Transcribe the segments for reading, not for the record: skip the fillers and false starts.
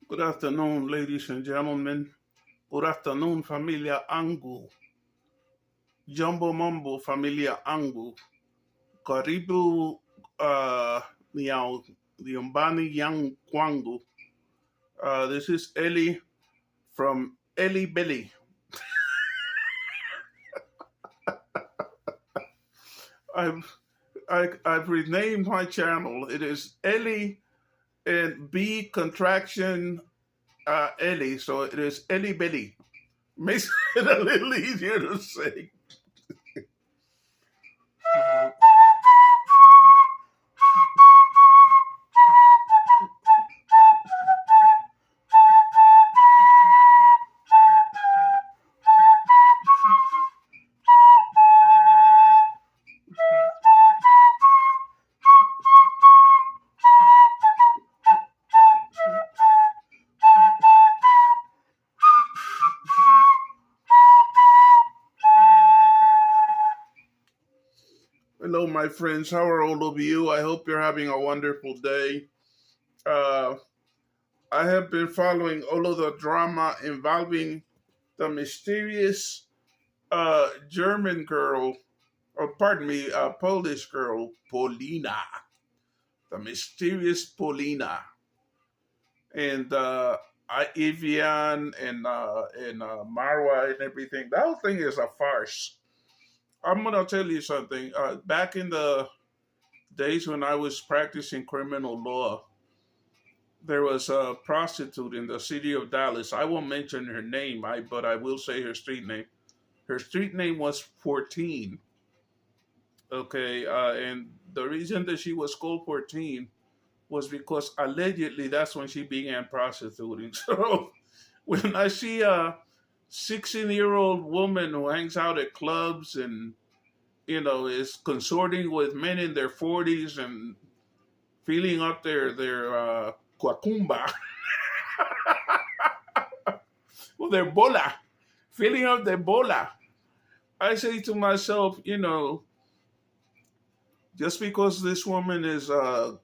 Good afternoon, ladies and gentlemen. Good afternoon, familia Angu. Jumbo Mumbo, familia Angu. Karibu, Miao, Liombani Yang Kwangu. This is Eli from Eli-Ben-Eli. I've renamed my channel. It is Eli and B contraction Eli, so it is Eli-Ben-Eli. Makes it a little easier to say. Hello, my friends. How are all of you? I hope you're having a wonderful day. I have been following all of the drama involving the mysterious German girl, or pardon me, Polish girl, Paulina. The mysterious Paulina. And Ivain and Marw-a and everything. That whole thing is a farce. I'm gonna tell you something. Back in the days when I was practicing criminal law, there was a prostitute in the city of Dallas. I won't mention her name, but I will say her street name. Her street name was 14. Okay, and the reason that she was called 14 was because allegedly that's when she began prostituting. So when I see a 16-year-old woman who hangs out at clubs and is consorting with men in their 40s and feeling up their cuacumba, well, their bola, feeling up their bola, I say to myself, just because this woman is a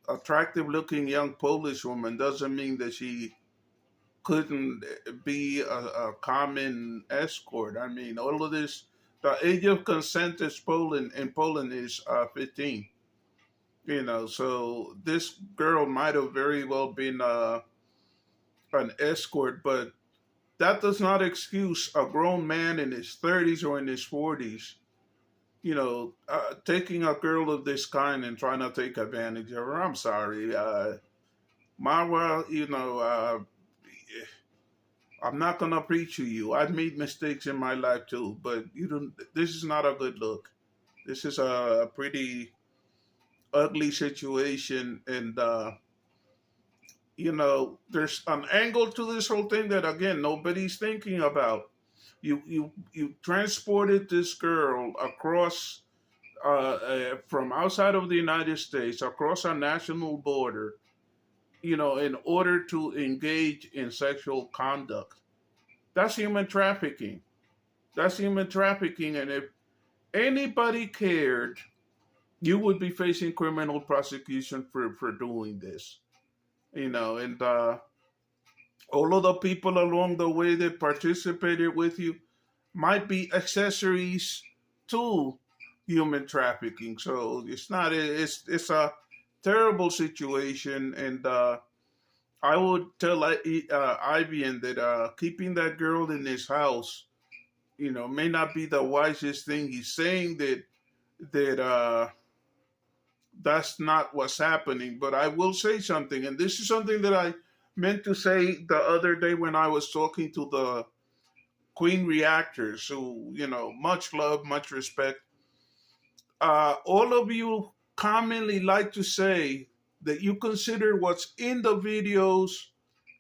attractive-looking young Polish woman doesn't mean that she couldn't be a common escort. I mean, all of this, the age of consent in Poland is 15. So this girl might have very well been an escort, but that does not excuse a grown man in his 30s or in his 40s, taking a girl of this kind and trying to take advantage of her. I'm sorry. Marw-a, I'm not gonna preach to you. I've made mistakes in my life too, but this is not a good look. This is a pretty ugly situation, and there's an angle to this whole thing that again nobody's thinking about. You transported this girl across from outside of the United States across our national border, in order to engage in sexual conduct. That's human trafficking. That's human trafficking. And if anybody cared, you would be facing criminal prosecution for doing this. And all of the people along the way that participated with you might be accessories to human trafficking. So it's a terrible situation, and I would tell Ivain that keeping that girl in his house, may not be the wisest thing. He's saying that that's not what's happening, but I will say something, and this is something that I meant to say the other day when I was talking to the Queen reactors, who much love, much respect. All of you commonly like to say that you consider what's in the videos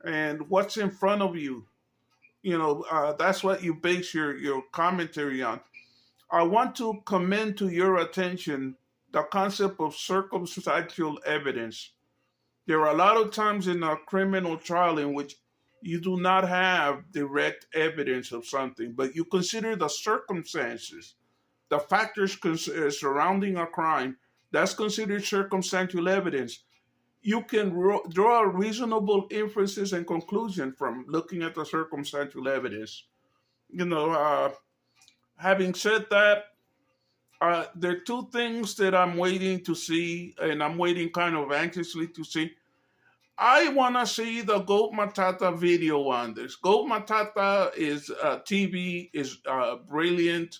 and what's in front of you. That's what you base your commentary on. I want to commend to your attention the concept of circumstantial evidence. There are a lot of times in a criminal trial in which you do not have direct evidence of something, but you consider the circumstances, the factors surrounding a crime. That's considered circumstantial evidence. You can draw reasonable inferences and conclusions from looking at the circumstantial evidence. You know, having said that, there are two things that I'm waiting to see, and I'm waiting kind of anxiously to see. I want to see the Goat Matata video on this. Goat Matata is TV, is brilliant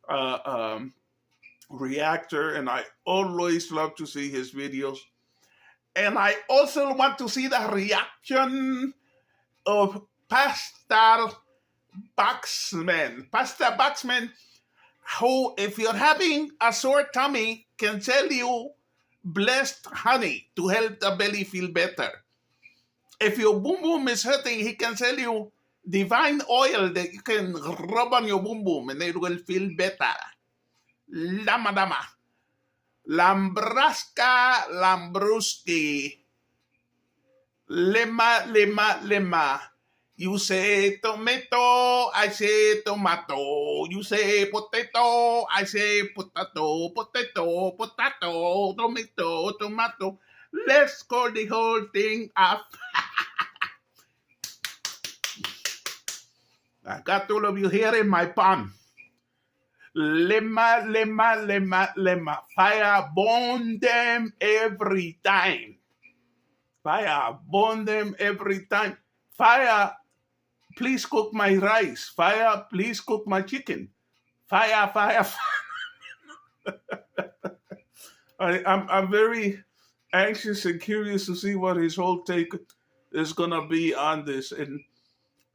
uh, um, reactor, and I always love to see his videos. And I also want to see the reaction of Pastor Baxman, who, if you're having a sore tummy, can tell you blessed honey to help the belly feel better. If your boom boom is hurting, he can tell you divine oil that you can rub on your boom boom and it will feel better. Lama dama. Lambraska lambruski. Lema lema lema. You say tomato, I say tomato. You say potato, I say potato. Potato, potato, tomato, tomato. Let's call the whole thing up. I got all of you here in my palm. Lema, lema, lema, lema. Fire burn them every time. Fire burn them every time. Fire, please cook my rice. Fire, please cook my chicken. Fire, fire, fire. I'm very anxious and curious to see what his whole take is gonna be on this. And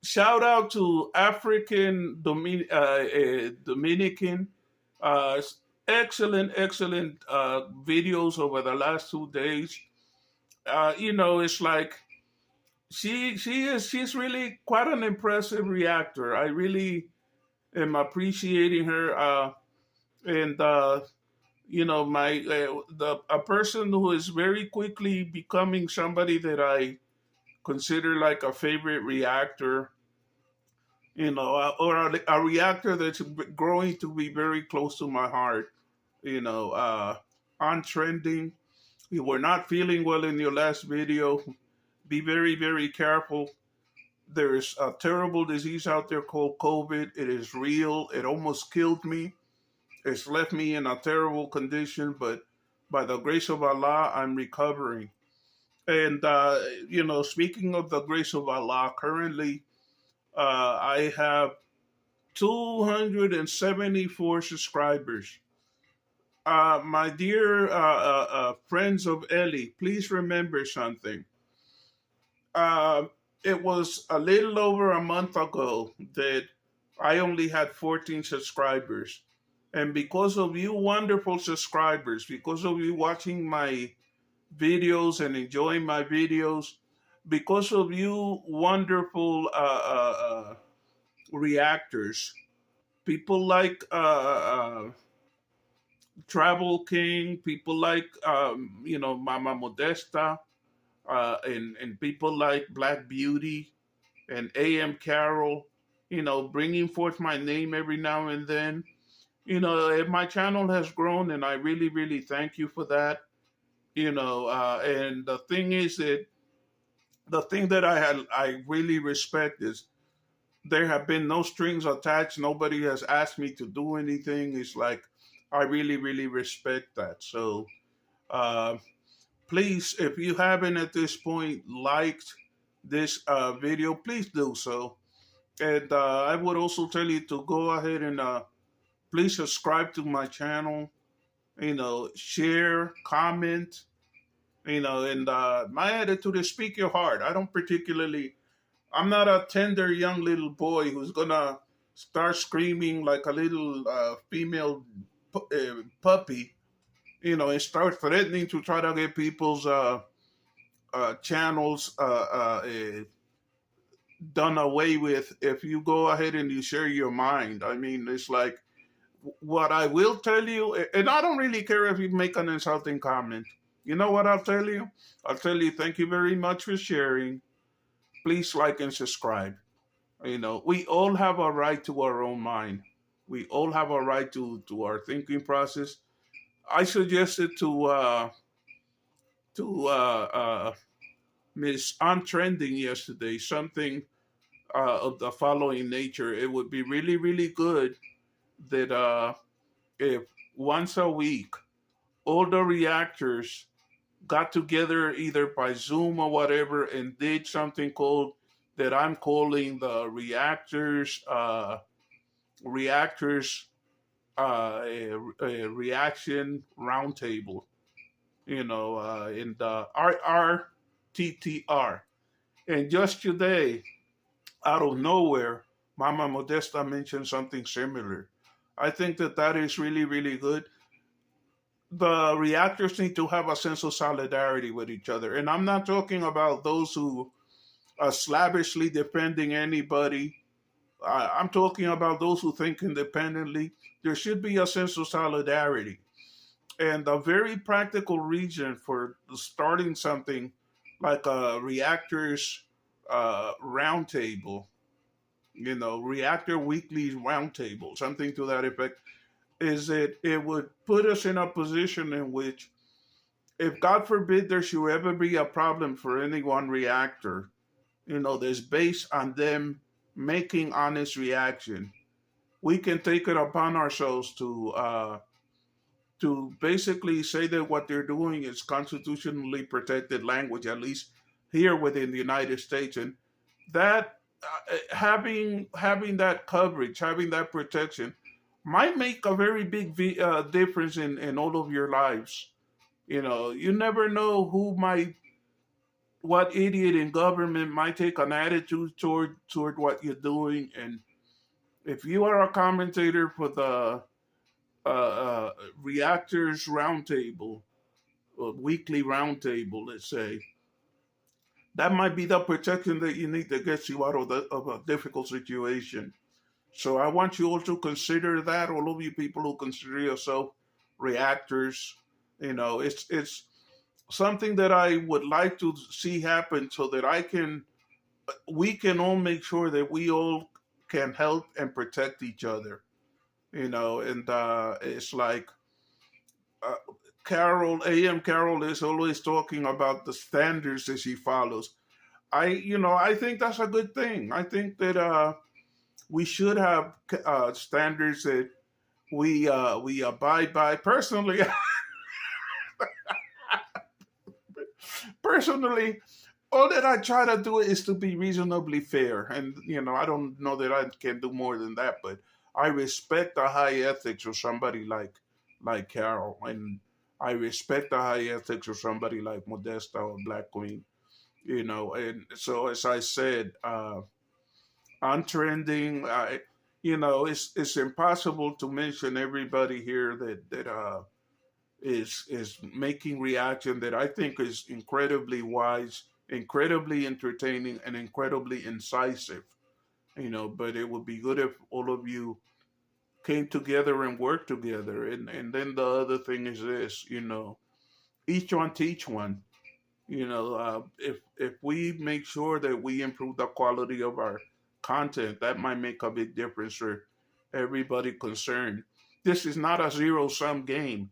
shout out to African Dominican, uh, excellent, excellent videos over the last 2 days. It's like she's really quite an impressive reactor. I really am appreciating her. And my a person who is very quickly becoming somebody that I consider like a favorite reactor. Or a reactor that's growing to be very close to my heart. On trending. You were not feeling well in your last video. Be very, very careful. There's a terrible disease out there called COVID. It is real. It almost killed me. It's left me in a terrible condition, but by the grace of Allah, I'm recovering. And, speaking of the grace of Allah, currently I have 274 subscribers. My dear friends of Eli, please remember something. Uh, it was a little over a month ago that I only had 14 subscribers. And because of you wonderful subscribers, because of you watching my videos and enjoying my videos, because of you wonderful reactors, people like Travel King, people like Mama Modesta, and people like Black Beauty and AM Carol, bringing forth my name every now and then. My channel has grown, and I really, really thank you for that. And the thing is that the thing that I really respect is there have been no strings attached. Nobody has asked me to do anything. It's like I really, really respect that. So uh, please, if you haven't at this point liked this video, please do so. And I would also tell you to go ahead and please subscribe to my channel. Share, comment. And my attitude is speak your heart. I'm not a tender young little boy who's gonna start screaming like a little female puppy, and start threatening to try to get people's channels done away with if you go ahead and you share your mind. I mean, it's like What I will tell you, and I don't really care if you make an insulting comment. You know what I'll tell you? I'll tell you, thank you very much for sharing. Please like and subscribe. We all have a right to our own mind. We all have a right to our thinking process. I suggested to Miss On Trending yesterday something of the following nature. It would be really, really good that if once a week all the reactors got together either by Zoom or whatever and did something called that I'm calling the reactors a reaction roundtable. In the RRTTR. And just today, out of nowhere, Mama Modesta mentioned something similar. I think that that is really, really good. The reactors need to have a sense of solidarity with each other. And I'm not talking about those who are slavishly defending anybody. I'm talking about those who think independently. There should be a sense of solidarity. And a very practical reason for starting something like a reactors roundtable, reactor weekly roundtable, something to that effect, is that it would put us in a position in which, if God forbid there should ever be a problem for any one reactor, that's based on them making honest reaction, we can take it upon ourselves to basically say that what they're doing is constitutionally protected language, at least here within the United States, and that having that coverage, having that protection, might make a very big difference in all of your lives. You never know what idiot in government might take an attitude toward what you're doing, and if you are a commentator for the reactors roundtable, weekly roundtable, let's say, that might be the protection that you need to get you out of a difficult situation. So I want you all to consider that. All of you people who consider yourself reactors, it's something that I would like to see happen so that we can all make sure that we all can help and protect each other. And it's like uh, Carol is always talking about the standards that she follows. I think that's a good thing. I think that we should have standards that we abide by. Personally, all that I try to do is to be reasonably fair, and I don't know that I can do more than that, but I respect the high ethics of somebody like Carol, and I respect the high ethics of somebody like Modesta or Black Queen. And so as I said, on trending, it's impossible to mention everybody here that is making reaction that I think is incredibly wise, incredibly entertaining, and incredibly incisive. But it would be good if all of you came together and worked together. And then the other thing is this, each one teach one. If we make sure that we improve the quality of our content, that might make a big difference for everybody concerned. This is not a zero sum game.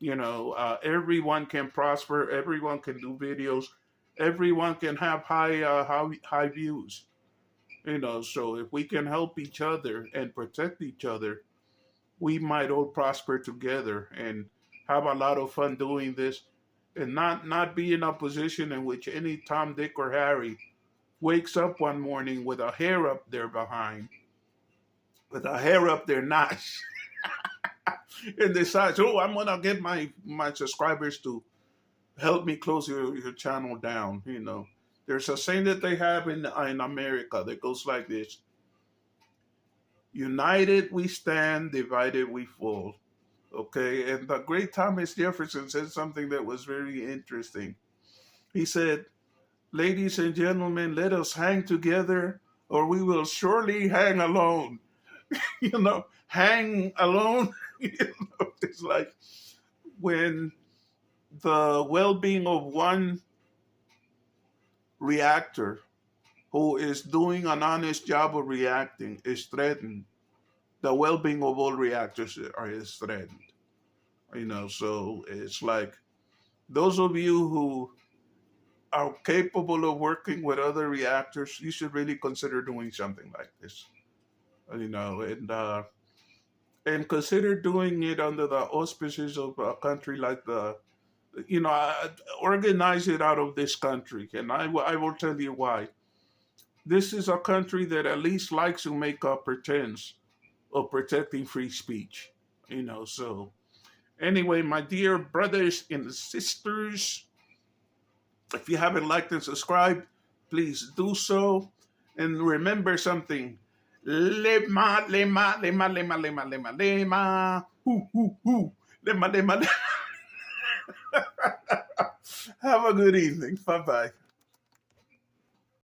Everyone can prosper. Everyone can do videos. Everyone can have high views. So if we can help each other and protect each other, we might all prosper together and have a lot of fun doing this, and not be in a position in which any Tom, Dick, or Harry wakes up one morning with a hair up their behind, with a hair up their notch, and decides, oh, I'm gonna get my subscribers to help me close your channel down. There's a saying that they have in America that goes like this: united we stand, divided we fall. Okay, and the great Thomas Jefferson said something that was very interesting. He said, ladies and gentlemen, let us hang together or we will surely hang alone. you know hang alone. It's like when the well-being of one reactor who is doing an honest job of reacting is threatened, the well-being of all reactors is threatened. So it's like those of you who are capable of working with other reactors, you should really consider doing something like this. And consider doing it under the auspices of a country like organize it out of this country. And I will tell you why. This is a country that at least likes to make a pretense of protecting free speech. So anyway, my dear brothers and sisters, if you haven't liked and subscribed, please do so. And remember something. Lema, lema, lema, lema, lema, lema, lema. Hoo, hoo, hoo. Lema, lema, lema. Have a good evening. Bye-bye.